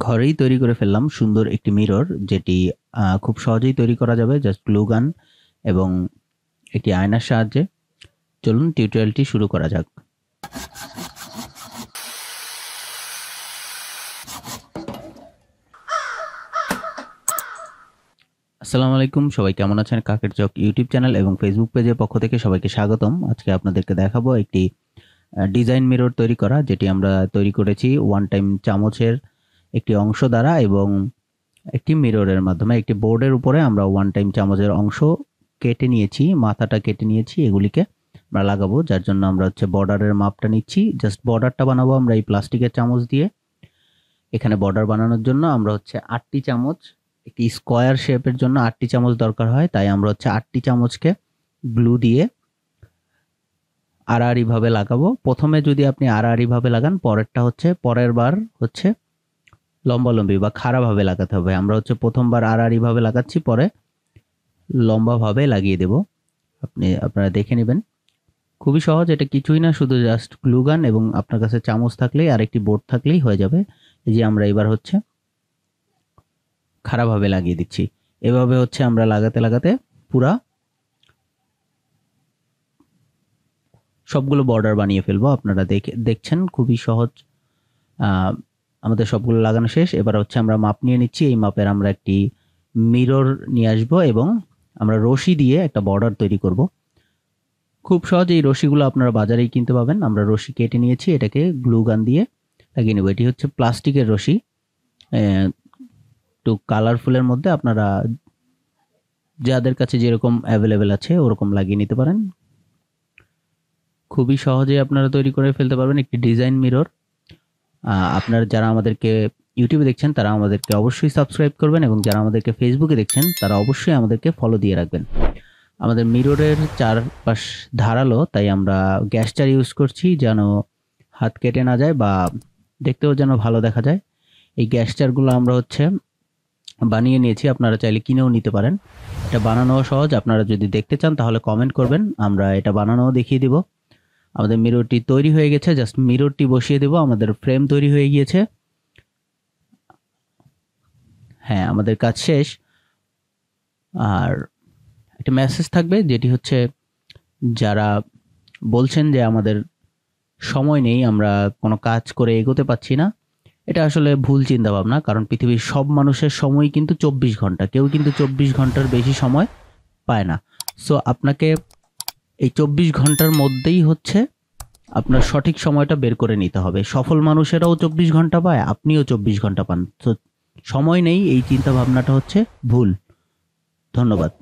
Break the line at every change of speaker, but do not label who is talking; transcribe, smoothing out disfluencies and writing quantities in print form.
ঘরেই তৈরি করে ফেললাম সুন্দর একটি মিরর, যেটি খুব সহজেই তৈরি করা যাবে জাস্ট গ্লু গান এবং একটি আয়নার সাহায্যে। চলুন টিউটোরিয়ালটি শুরু করা যাক। আসসালামু আলাইকুম, সবাই কেমন আছেন? কাকের চক ইউটিউব চ্যানেল এবং ফেসবুক পেজের পক্ষ থেকে সবাইকে স্বাগতম। আজকে আপনাদেরকে দেখাবো একটি ডিজাইন মিরর তৈরি করা, যেটি আমরা তৈরি করেছি ওয়ান টাইম চামচের একটি অংশ দ্বারা এবং একটি মিররের মাধ্যমে। একটি বোর্ডের উপরে আমরা ওয়ান টাইম চামচের অংশ কেটে নিয়েছি, মাথাটা কেটে নিয়েছি, এগুলিকে আমরা লাগাবো, যার জন্য আমরা বর্ডারের মাপটা নিচ্ছি। জাস্ট বর্ডারটা বানাবো আমরা এই প্লাস্টিকের চামচ দিয়ে। এখানে বর্ডার বানানোর জন্য আমরা 8টি চামচ, একটি স্কোয়ার শেপের জন্য 8টি চামচ দরকার হয়, তাই আমরা 8টি চামচকে গ্লু দিয়ে আড়াআড়িভাবে লাগাবো। প্রথমে যদি আপনি আড়াআড়িভাবে লাগান, পরের বার লম্বালম্বি বা খাড়াভাবে লাগাতে হবে। আমরা প্রথমবার আড়াআড়িভাবে লাগাচ্ছি, পরে লম্বাভাবে লাগিয়ে দেব। আপনারা দেখে নেবেন, খুবই সহজ। এটা কিছুই না, শুধু জাস্ট গ্লু গান এবং আপনার কাছে চামচ থাকলেই আর একটি বোর্ড থাকলেই হয়ে যাবে। এই যে আমরা এবার খাড়াভাবে লাগিয়ে দিচ্ছি। এভাবে আমরা লাগাতে লাগাতে পুরা সবগুলো বর্ডার বানিয়ে ফেলবো। আপনারা দেখছেন খুবই সহজ। আমাদের সবগুলো লাগানো শেষ। এবার আমরা মাপ নিয়ে নিচ্ছি। এই মাপের আমরা একটি মিরর নিয়ে আসবো এবং আমরা রশি দিয়ে একটা বর্ডার তৈরি করব। খুব সহজ, এই রশিগুলো আপনারা বাজারেই কিনতে পাবেন। আমরা রশি কেটে নিয়েছি, এটাকে গ্লু গান দিয়ে লাগিয়ে নেব। এটি প্লাস্টিকের রশি, একটু কালারফুলের মধ্যে। আপনারা যাদের কাছে যেরকম অ্যাভেলেবেল আছে ওরকম লাগিয়ে নিতে পারেন। খুবই সহজে আপনারা তৈরি করে ফেলতে পারবেন একটি ডিজাইন মিরর। আপনারা যারা আমাদেরকে ইউটিউবে দেখছেন তারা আমাদেরকে অবশ্যই সাবস্ক্রাইব করবেন এবং যারা আমাদেরকে ফেসবুকে দেখছেন তারা অবশ্যই আমাদেরকে ফলো দিয়ে রাখবেন। আমাদের মিররের চারপাশ ধারালো, তাই আমরা গ্যাস চার ইউজ করছি যেন হাত কেটে না যায় বা দেখতেও যেন ভালো দেখা যায়। এই গ্যাস চারগুলো আমরা বানিয়ে নিয়েছি, আপনারা চাইলে কিনেও নিতে পারেন। এটা বানানোও সহজ। আপনারা যদি দেখতে চান তাহলে কমেন্ট করবেন, আমরা এটা বানানোও দেখিয়ে দিব। আমাদের মিররটি তৈরি হয়ে গেছে, জাস্ট মিররটি বসিয়ে দেব। আমাদের ফ্রেম তৈরি হয়ে গিয়েছে। হ্যাঁ, আমাদের কাজ শেষ। আর একটা মেসেজ থাকবে, যেটি যারা বলছেন যে আমাদের সময় নেই, আমরা কোনো কাজ করে এগোতে পারছি না, এটা আসলে ভুল চিন্তা ভাবনা। কারণ পৃথিবীর সব মানুষের সময় কিন্তু 24 ঘন্টা, কেউ কিন্তু 24 ঘন্টার বেশি সময় পায় না। সো আপনাকে এই 24 ঘন্টার মধ্যেই আপনার সঠিক সময়টা বের করে নিতে হবে। সফল মানুষেরাও 24 ঘন্টা পায়, আপনিও 24 ঘন্টা পান। তো সময় নেই এই চিন্তা ভাবনাটা ভুল। ধন্যবাদ।